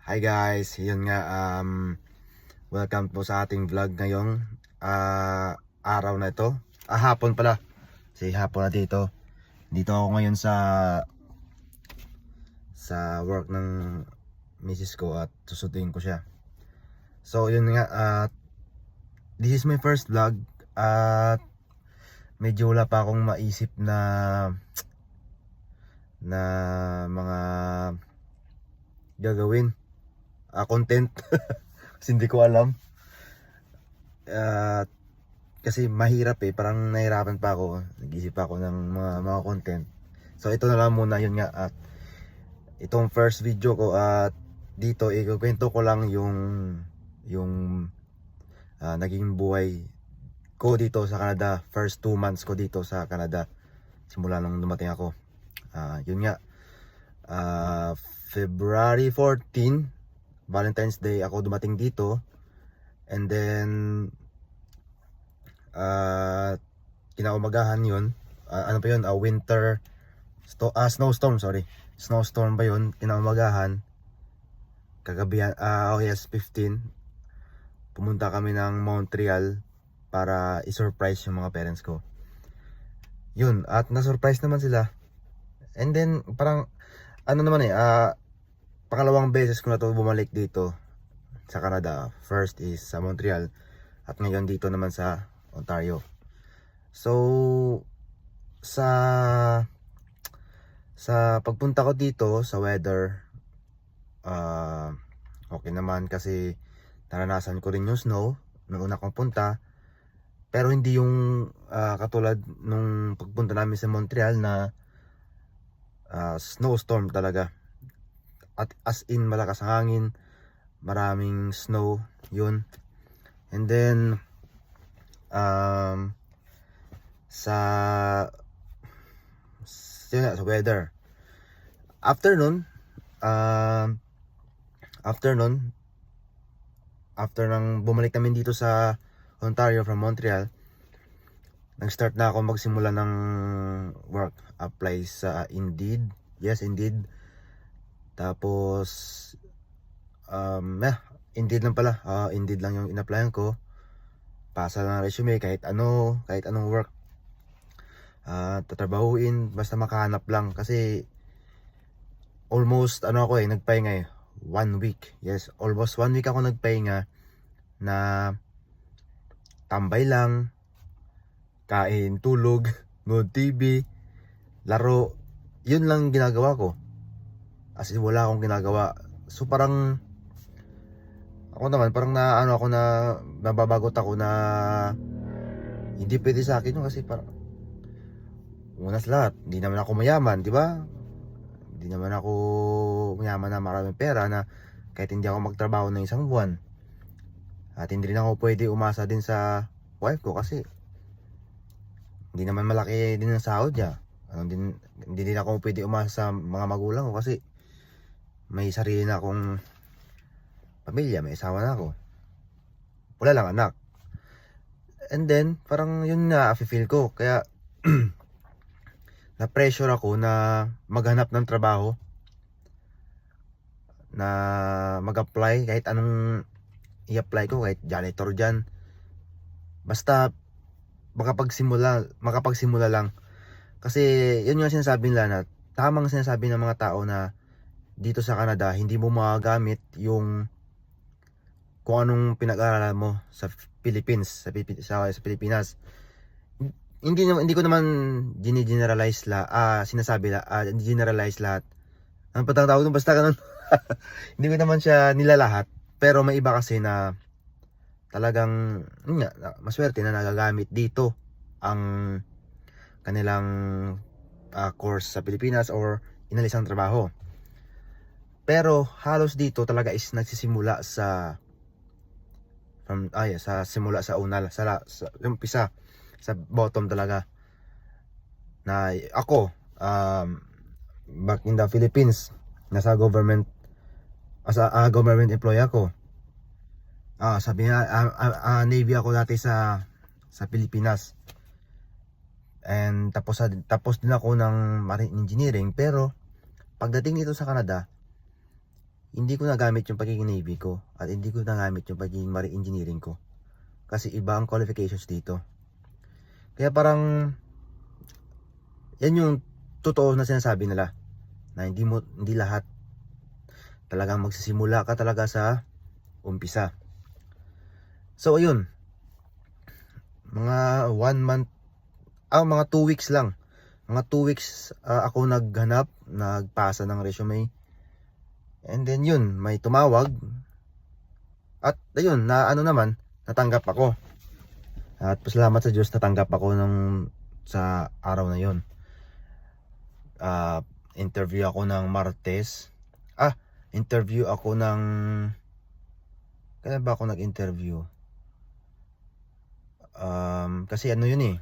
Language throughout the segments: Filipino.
Hi guys, yun nga, welcome po sa ating vlog ngayong araw na ito. Hapon pala. Kasi hapon na dito. Dito ako ngayon sa work ng misis ko at susutuin ko siya. So yun nga, this is my first vlog at medyo wala pa akong maisip na mga gagawin, content. Kasi hindi ko alam. Kasi mahirap parang nahirapan pa ako. Nag-isip ako ng mga content. So ito na lang muna, yun nga, at itong first video ko, at dito ikukwento ko lang yung naging buhay ko dito sa Canada. First 2 months ko dito sa Canada simula nung dumating ako. Yun nga, February 14, Valentine's Day, ako dumating dito. And then kinaumagahan yun, ano pa yun, snowstorm, sorry, snowstorm ba yun, kinaumagahan, kagabihan, oh yes, 15, pumunta kami ng Montreal para i-surprise yung mga parents ko. Yun, at na-surprise naman sila. And then parang ano naman pangalawang beses ko na to bumalik dito sa Canada. First is sa Montreal, at ngayon dito naman sa Ontario. So sa pagpunta ko dito, sa weather, okay naman, kasi naranasan ko rin yung snow nung una kong punta. Pero hindi yung katulad nung pagpunta namin sa Montreal na snowstorm talaga. At as in, malakas ang hangin, maraming snow, yun. And then sa weather, after nang bumalik namin dito sa Ontario from Montreal, nag-start na ako magsimula ng work, apply sa Indeed. Yes, Indeed. Tapos Indeed lang pala, Indeed lang yung in-applyan ko. Pasa lang resume, kahit anong work, tatrabahuin, basta makahanap lang. Kasi almost nagpahinga 1 week. Yes, almost 1 week ako nagpahinga, na tambay lang, kain, tulog, nood TV, laro. Yun lang ginagawa ko. As in, wala akong ginagawa. So parang ako naman, parang nababagot ako na hindi pwede sa akin yun. Kasi parang una sa lahat, hindi naman ako mayaman, di ba? Hindi naman ako mayaman na maraming pera na kahit hindi ako magtrabaho ng 1 buwan. At hindi rin ako pwede umasa din sa wife ko, kasi hindi naman malaki din ang sahod niya. Hindi din ako pwede umasa sa mga magulang ko, kasi may sarili na akong pamilya, may asawa na ako, wala lang anak. And then parang yun na feel ko, kaya na pressure ako na maghanap ng trabaho, na mag-apply kahit anong i-apply ko, kahit janitor dyan, basta makapagsimula lang. Kasi yun yung sinasabi nila, na tamang sinasabi ng mga tao na dito sa Canada hindi mo magagamit yung kung anong pinag-aralan mo sa Philippines, sa Pilipinas. Hindi ko naman generalize generalize lahat. Ang patang-tawag dun, basta ganun. Hindi ko naman siya nilalahat, pero may iba kasi na talagang maswerte na nagagamit dito ang kanilang course sa Pilipinas or inalis ang trabaho. Pero halos dito talaga is nagsisimula sa simula sa una, sa umpisa, sa bottom talaga. Na ako, back in the Philippines, nasa government, as a government employee ako. Sabi nga, Navy ako dati sa Pilipinas. And tapos din ako ng marine engineering. Pero pagdating dito sa Canada, hindi ko nagamit yung pagiging Navy ko at hindi ko nagamit yung pagiging Marine Engineering ko. Kasi iba ang qualifications dito. Kaya parang yan yung totoo na sinasabi nila na hindi lahat talagang magsisimula ka talaga sa umpisa. So ayun, mga 1 month, mga 2 weeks lang. Mga 2 weeks ako nagpasa ng resume. And then yun, may tumawag. At ayun, natanggap ako. At pasalamat sa Diyos, natanggap ako sa araw na yun. Interview ako ng Martes. Interview ako ng... Kailan ba ako nag-interview? Kasi ano yun eh.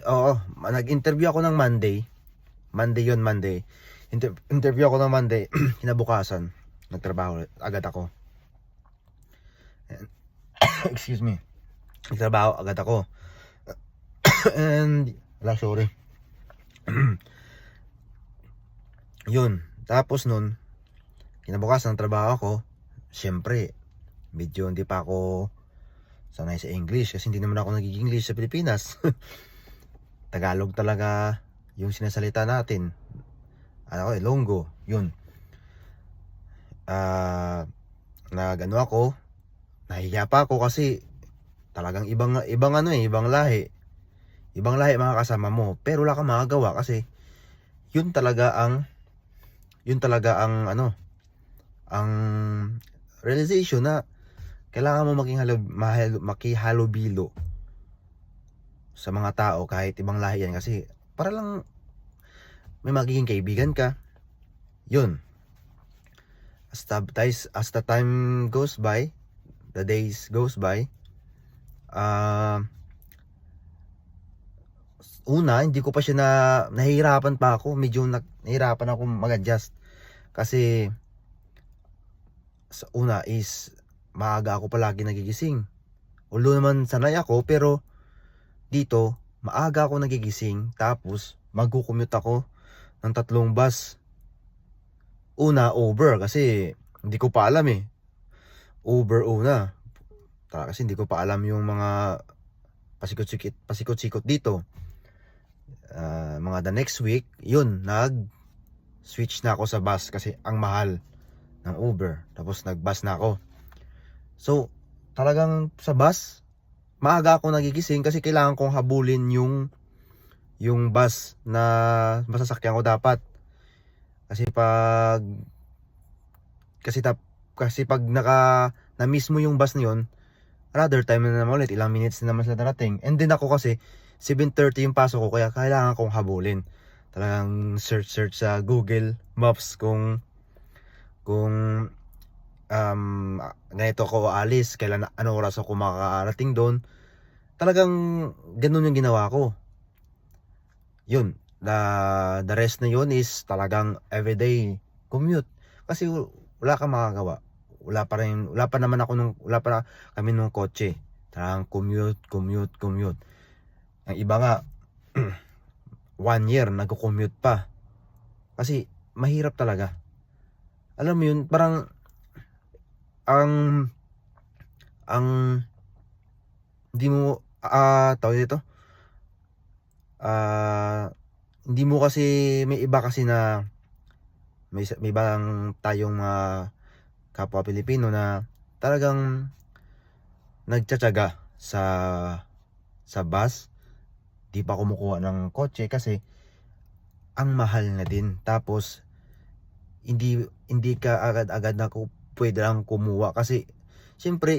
Oo. Nag-interview ako ng Monday. Monday. Interview ako ng Monday. Kinabukasan, nagtrabaho agad ako. Excuse me. Nagtrabaho agad ako. And sorry. Yun. Tapos nun, kinabukasan ng trabaho ako. Siyempre, medyo hindi pa ako sanay sa English kasi hindi naman ako nag-English sa Pilipinas. Tagalog talaga yung sinasalita natin. Ilonggo. Yun. Ako, nahihiya pa ako kasi talagang ibang lahi. Ibang lahi mga kasama mo, pero wala kang magagawa kasi yun talaga ang ang realization na kailangan mo makihalubilo sa mga tao kahit ibang lahi yan kasi para lang may magiging kaibigan ka. Yun. As the time goes by, the days goes by, hindi ko pa siya nahihirapan pa ako. Medyo nahihirapan ako mag-adjust. Kasi sa una is maaga ako palagi nagigising. Although naman sanay ako, pero dito maaga ako nagigising. Tapos magkukommute ako ng 3 bus. Una, Uber kasi hindi ko pa alam eh. Uber una. Kasi hindi ko pa alam yung mga pasikot-sikot dito. Mga the next week, yun, switch na ako sa bus kasi ang mahal ng Uber. Tapos nag-bus na ako. So, talagang sa bus, maaga ako nagigising kasi kailangan kong habulin yung bus na masasakyan ko dapat. Kasi pag na-miss mo yung bus na yun, another time na naman ulit, ilang minutes na naman sila darating. And then ako kasi 7:30 yung pasok ko, kaya kailangan kong habulin. Talagang search sa Google Maps kung ganito ako aalis, ano oras ako makakarating doon. Talagang ganun yung ginawa ko. Yun, the rest na yun is talagang everyday commute. Kasi wala kang makagawa. Wala pa kami nung kotse. Talagang commute. Ang iba nga 1 year nagko-commute pa. Kasi mahirap talaga. Alam mo yun, parang ang hindi mo tawag dito. Hindi mo kasi may iba kasi na may ibang tayong kapwa Pilipino na talagang nagtsatsaga sa bus. Di pa kumukuha ng kotse kasi ang mahal na din. Tapos hindi ka agad-agad na pwede lang kumuha kasi siyempre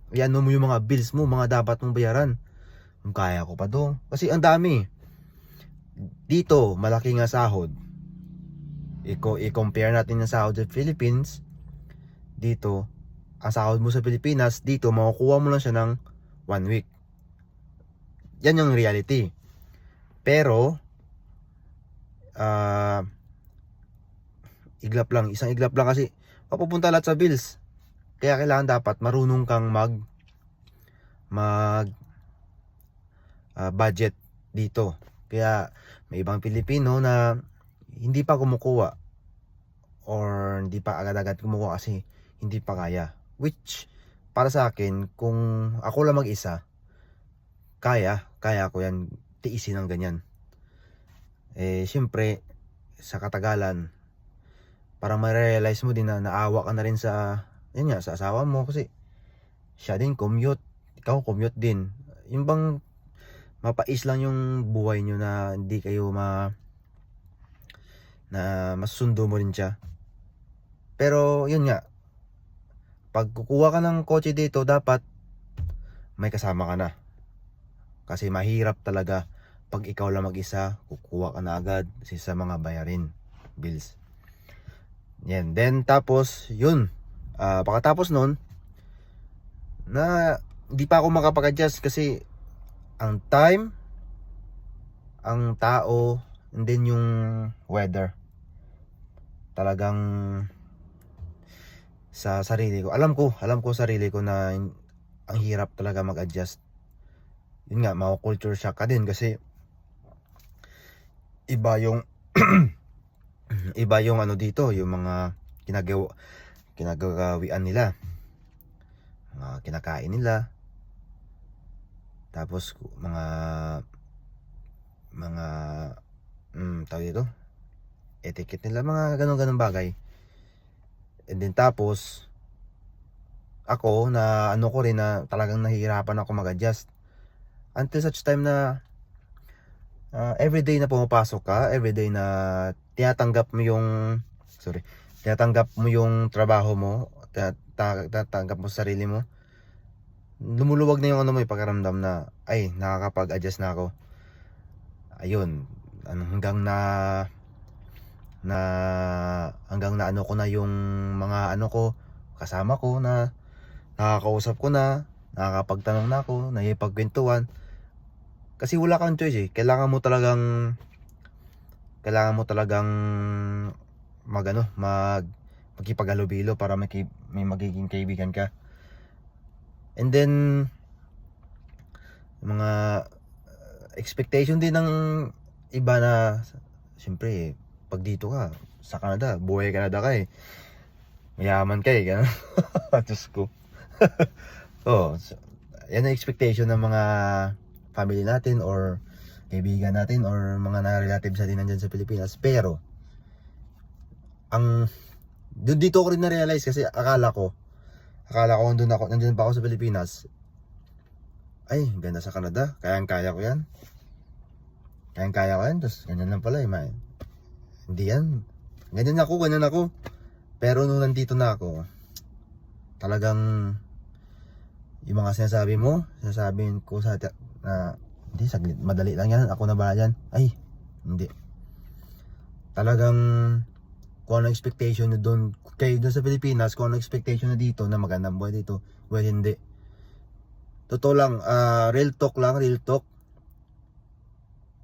iano mo yung mga bills mo, mga dapat mong bayaran. Kung kaya ko pa doon kasi ang dami. Dito malaki nga sahod. I-compare natin yung sahod sa Philippines. Dito ang sahod mo sa Pilipinas, dito makukuha mo lang siya ng 1 week. Yan yung reality. Pero isang iglap lang kasi papupunta lahat sa bills. Kaya kailangan dapat marunong kang mag budget dito. Kaya may ibang Pilipino na hindi pa kumukuha or hindi pa agad-agad kumukuha kasi hindi pa kaya. Which, para sa akin, kung ako lang mag-isa, kaya ko yan tiisin ng ganyan. Siyempre, sa katagalan, parang ma-realize mo din na naawa ka na rin sa, yun nga, sa asawa mo kasi siya din commute, ikaw commute din. Yung bang mapais lang yung buhay nyo na hindi kayo na masundo mo rin siya. Pero yun nga, pag kukuha ka ng kotse dito, dapat may kasama ka na. Kasi mahirap talaga pag ikaw lang mag-isa, kukuha ka na agad sa mga bayarin, bills. Yan. Then tapos, yun. Pagkatapos nun, na hindi pa ako makapag-adjust kasi ang time, ang tao, and then yung weather. Talagang sa sarili ko, alam ko sarili ko na ang hirap talaga mag-adjust. Yun nga, culture shock ka din kasi iba yung iba yung ano dito, yung mga kinagawian nila, mga kinakain nila, tapos mga tawag dito, etiquette nila, mga ganun bagay. And then tapos ako na ano ko rin na talagang nahihirapan ako mag-adjust until such time na everyday na pumapasok ka, everyday na tinatanggap mo yung trabaho mo, tinatanggap mo sa sarili mo, lumuluwag na yung ano mo, yung pakiramdam na ay nakakapag-adjust na ako. Ayun, hanggang na ano ko na yung mga ano ko, kasama ko, na nakakausap ko na, nakakapagtanong na ako, nakikipagkwentuhan. Kasi wala kang choice eh. Kailangan mo talagang magkipaghalubilo para may magiging kaibigan ka. And then mga expectation din ng iba na siyempre pag dito ka sa Canada, buhay Canada ka eh, mayaman ka eh, gano'n. Diyos ko. Yan ang expectation ng mga family natin or kaibigan natin or mga relatives natin nandyan sa Pilipinas. Pero dito ko rin na-realize kasi akala ko nandyan pa ako sa Pilipinas, ay ganda sa Canada, kaya ko yan, tapos ganyan lang pala hindi yan, ganyan ako. Pero nung nandito na ako, talagang yung mga sinasabi ko na hindi, saglit, madali lang yan, ako na ba yan, ay hindi. Talagang kung ano expectation nyo doon sa Pilipinas, kung ano expectation nyo dito na magandang buhay dito, well, hindi. Totoo lang, real talk,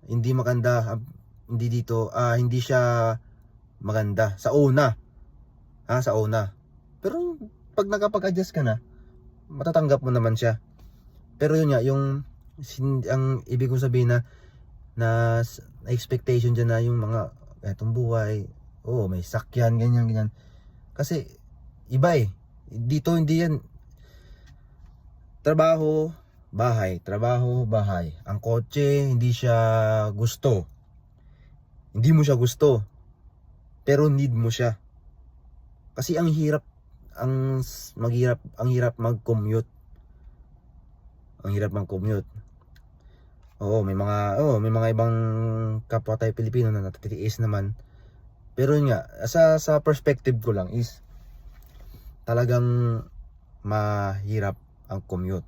hindi maganda, hindi dito, hindi siya maganda sa una. Pero pag nakapag-adjust ka na, matatanggap mo naman siya. Pero yun nga, ang ibig kong sabihin na expectation dyan na yung mga etong buhay, may sakyan, ganyan. Kasi iba eh. Dito hindi yan trabaho, bahay. Ang kotse, hindi mo siya gusto, pero need mo siya. Kasi ang hirap mag-commute. May mga ibang kapwa tayo Pilipino na natitiis naman. Pero yun nga, sa perspective ko lang is talagang mahirap ang commute.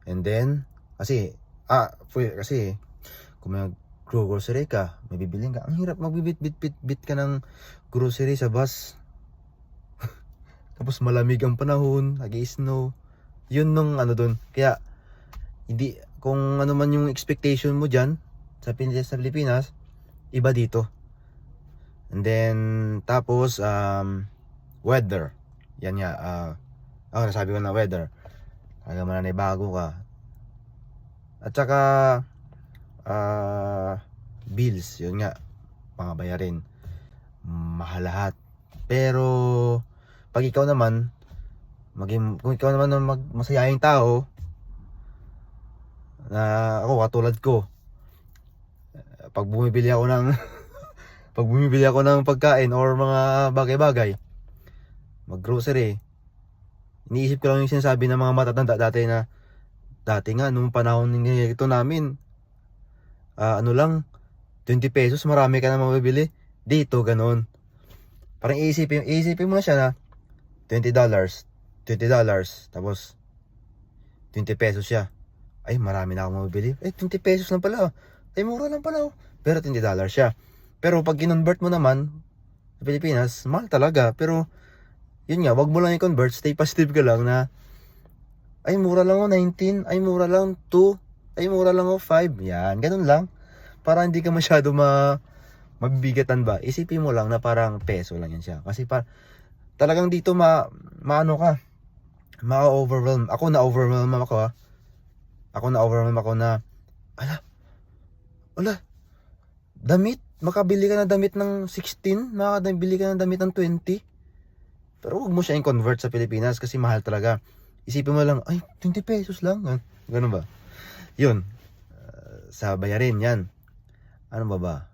And then kasi kung may grocery ka, may bibilin ka, ang hirap magbibit ka ng grocery sa bus. Tapos malamig ang panahon, nag-i-snow. Yun nung doon. Kaya hindi, kung ano man yung expectation mo dyan sa Pilipinas, iba dito. And then tapos weather. Yan nga, nasabi ko na weather. Kaya mananibago ka. At saka bills, yun nga, mga bayarin. Mahal lahat. Pero pag ikaw naman, kung ikaw naman ang masayahing tao, na ako katulad ko, pag bumibili ako ng pag bumibili ako ng pagkain or mga bagay-bagay, mag-grocery, iniisip ko lang yung sinasabi ng mga matatanda dati nga nung panahon ito namin, ano lang, 20 pesos marami ka na mabibili. Dito ganun. Parang iisipin mo na siya na $20, tapos 20 pesos siya. Ay, marami na akong mabibili. 20 pesos lang pala. Ay, mura lang pala. Pero $20 siya. Pero pag kinonvert mo naman sa Pilipinas, mahal talaga. Pero yun nga, wag mo lang i-convert, stay positive ka lang na ay mura lang 19, ay mura lang 2, ay mura lang 5. Yan, ganun lang. Para hindi ka masyado mabibigatan ba. Isipin mo lang na parang peso lang yan siya. Kasi talagang dito maano ka, ma-overwhelm. Ako na-overwhelm ako na ala, damit, makabili ka na damit ng 16, makabili ka na damit ng 20. Pero huwag mo siya i-convert sa Pilipinas kasi mahal talaga. Isipin mo lang, ay, 20 pesos lang. Ganun ba? Yun. Sa bayarin, yan. Ano ba?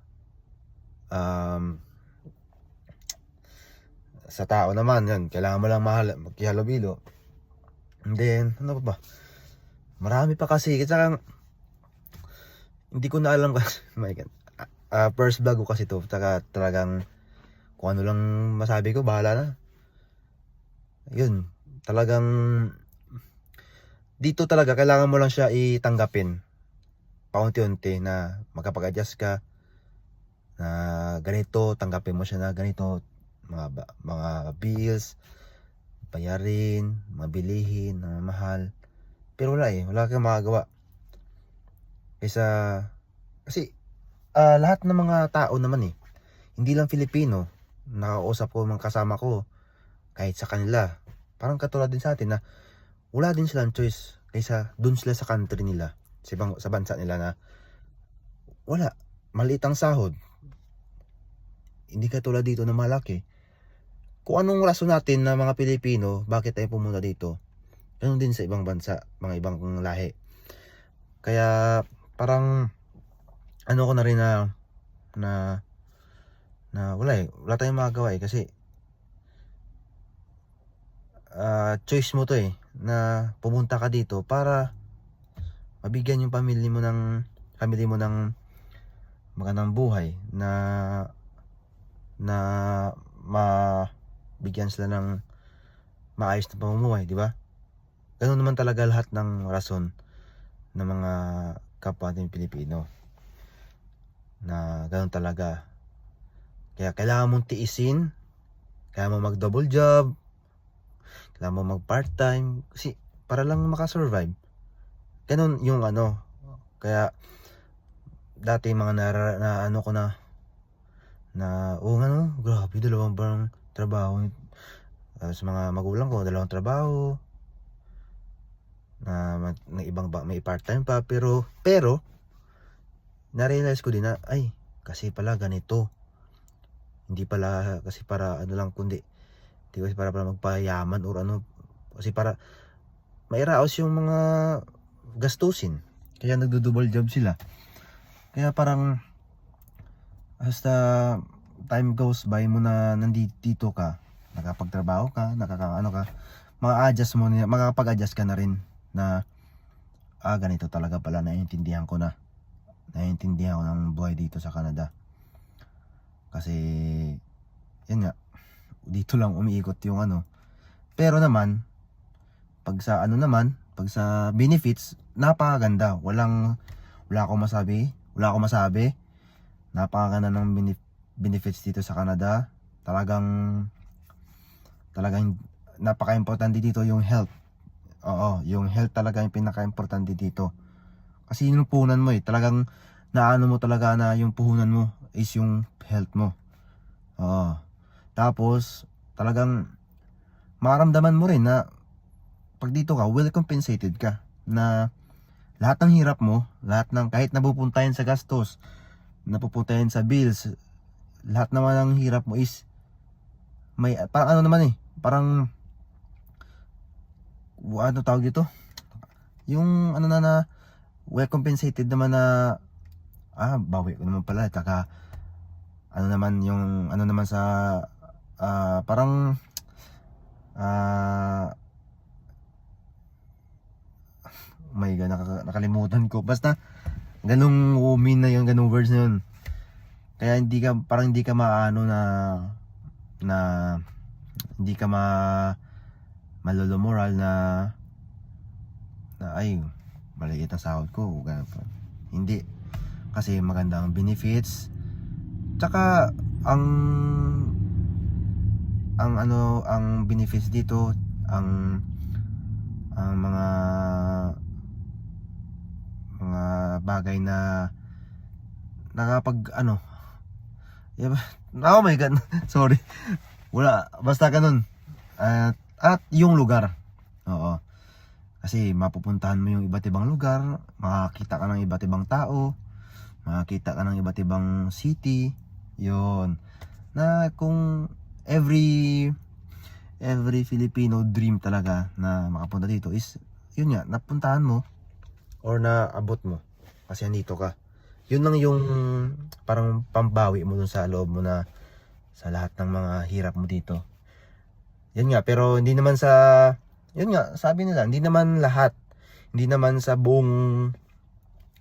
Sa tao naman, yan. Kailangan mo lang magkihalubilo. And then, ano ba? Marami pa kasi. Kasi hindi ko na alam kasi. My God. First vlog ko kasi to. Tsaka talagang kung ano lang masabi ko, bahala na. Yun. Talagang dito talaga kailangan mo lang siya itanggapin paunti-unti na magkapag-adjust ka na ganito, tanggapin mo siya na ganito, mga bills, bayarin, mabilihin, na mahal. Pero wala kang magagawa. Kasi lahat ng mga tao naman hindi lang Filipino, nakausap ko mga kasama ko, kahit sa kanila, parang katulad din sa atin na wala din silang choice kaysa dun sila sa country nila, sa bansa nila na wala, maliit ang sahod. Hindi katulad dito na malaki. Kung anong rason natin na mga Pilipino, bakit tayo pumunta dito, ganun din sa ibang bansa, mga ibang lahi. Kaya parang ano ko na rin na wala tayong magagawa kasi choice mo to na pumunta ka dito para mabigyan yung family mo ng magandang buhay na mabigyan sila ng maayos na pamumuhay, di ba? Ganun naman talaga lahat ng rason ng mga kapwa nating Pilipino. Na ganun talaga. Kaya kailangan mong tiisin, kailangan mo mag-double job, kailangan mo mag-part-time kasi para lang makasurvive. Ganun yung Kaya dati mga grabe, 2 buwang trabaho. Sa mga magulang ko, 2 trabaho. Na ibang may part-time pa, pero na-realize ko din na kasi pala ganito. Hindi pala kasi para kundi hindi kasi para magpayaman or kasi para mairaos yung mga gastusin. Kaya nagdo-double job sila. Kaya parang as the time goes by mo na nandito ka, nakapagtrabaho ka, makakapag-adjust ka na rin na ganito talaga pala, naiintindihan ko ng buhay dito sa Canada. Kasi yun nga, dito lang umiikot yung pero naman pag sa benefits, napakaganda. Wala akong masabi. Napakaganda ng benefits dito sa Canada. Talagang napaka-importante dito yung health. Oo, yung health talaga yung pinaka-importante dito. Kasi yung puhunan mo talagang mo talaga na yung puhunan mo is yung health mo. Oo. Tapos talagang maramdaman mo rin na pag dito ka, well compensated ka. Na lahat ng hirap mo, lahat ng kahit napupuntahin sa gastos, napupuntahin sa bills, lahat naman ng hirap mo is may parang ano naman parang ano tawag dito, yung ano na well compensated naman na bawi ko naman pala, tsaka ano naman yung ano naman sa parang my god, nakalimutan ko, basta ganung mean na yun, ganung words na yun. Kaya hindi ka parang hindi ka maano na hindi ka malolo moral na ay maliit ang sahod ko, ganun pa. Hindi, kasi maganda ang benefits, tsaka ang benefits dito, ang mga bagay na nakapag oh my god sorry, wala, basta ganun. At yung lugar, oo, kasi mapupuntahan mo yung iba't ibang lugar, makakita ka ng iba't ibang tao, makakita ka ng iba't ibang city, yon na kung every Filipino dream talaga na makapunta dito is yun nga, napuntahan mo or naabot mo kasi andito ka. Yun lang yung parang pambawi mo dun sa loob mo na sa lahat ng mga hirap mo dito. Yun nga, pero hindi naman yun nga, sabi nila, hindi naman lahat, hindi naman sa buong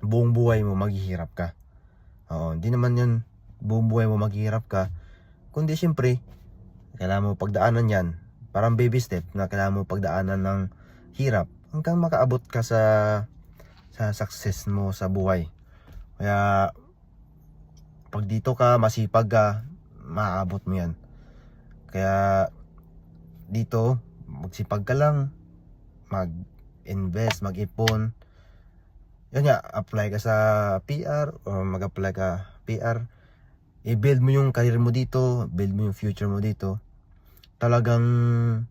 buhay mo maghihirap ka. Oo, hindi naman yun buong buhay mo maghihirap ka, kundi syempre kailangan mo pagdaanan yan, parang baby step na kailangan mo pagdaanan ng hirap hanggang makaabot ka sa success mo sa buhay. Kaya pag dito ka, masipag ka, maaabot mo yan. Kaya dito, magsipag ka lang, mag-invest, mag-ipon. Yan nga, apply ka sa PR o mag-apply ka PR. I-build mo yung career mo dito, build mo yung future mo dito. Talagang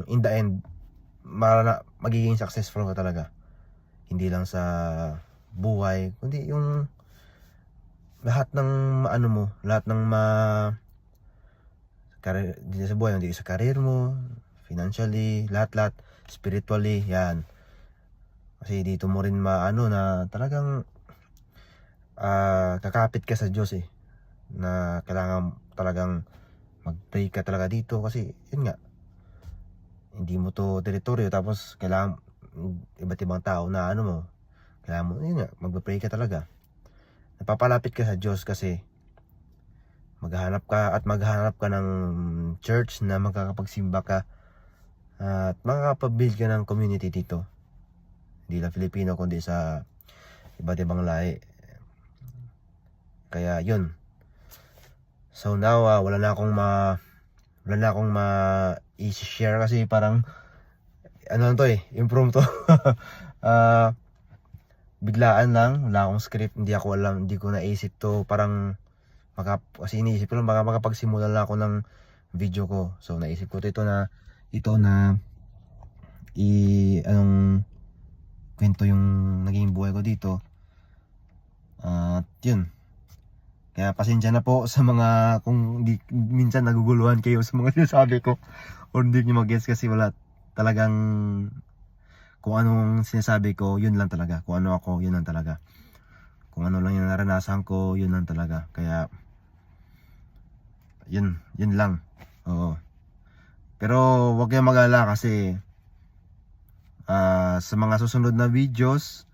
in the end, magiging successful ka talaga. Hindi lang sa buhay, kundi yung lahat ng ano mo, lahat ng career, hindi sa buhay, hindi sa career mo, financially, lahat, spiritually, yan. Kasi dito mo rin maano na talagang kakapit ka sa Diyos na kailangan talagang mag-pray ka talaga dito, kasi yun nga, hindi mo to teritoryo, tapos kailangan iba't ibang tao na ano mo, kailangan mo, yun nga, mag-pray ka talaga. Napapalapit ka sa Diyos kasi maghahanap ka ng church na magkakapagsimba ka at makakapag-build ka ng community dito. Hindi lang Filipino kundi sa iba't ibang lahi. Kaya yun. So now wala na akong i-share kasi parang ano to impromptu. Biglaan lang, wala akong script, hindi ko naisip to, parang kasi iniisip ko lang baka makapagsimula lang ako ng video ko. So naisip ko ito na anong kwento yung naging buhay ko dito. At yun, kaya pasensya na po sa mga kung minsan naguguluhan kayo sa mga sinasabi ko or hindi nyo mag-gets, kasi wala talagang, kung anong sinasabi ko, yun lang talaga. Kung ano ako, yun lang talaga. Kung ano lang yung naranasan ko, yun lang talaga. Kaya yun lang. Oo. Pero wag kayong mag-alala kasi sa mga susunod na videos,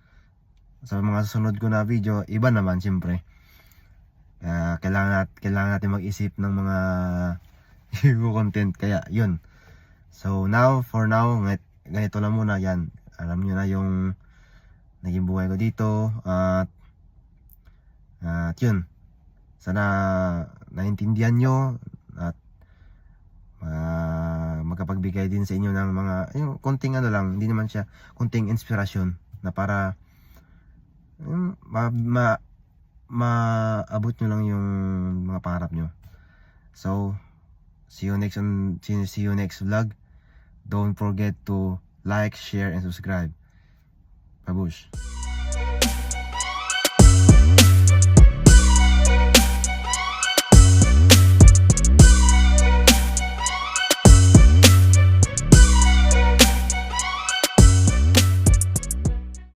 sa mga susunod ko na video, iba naman siyempre. Kailangan natin mag-isip ng mga content, kaya yun. So for now, ganito lang muna yan. Alam nyo na yung naging buhay ko dito. At yun, sana naintindihan nyo at magkapagbigay din sa inyo ng mga yung konting ano lang, hindi naman siya konting inspirasyon na para maabot nyo lang yung mga pangarap nyo. So see you next vlog. Don't forget to like, share, and subscribe. Babush.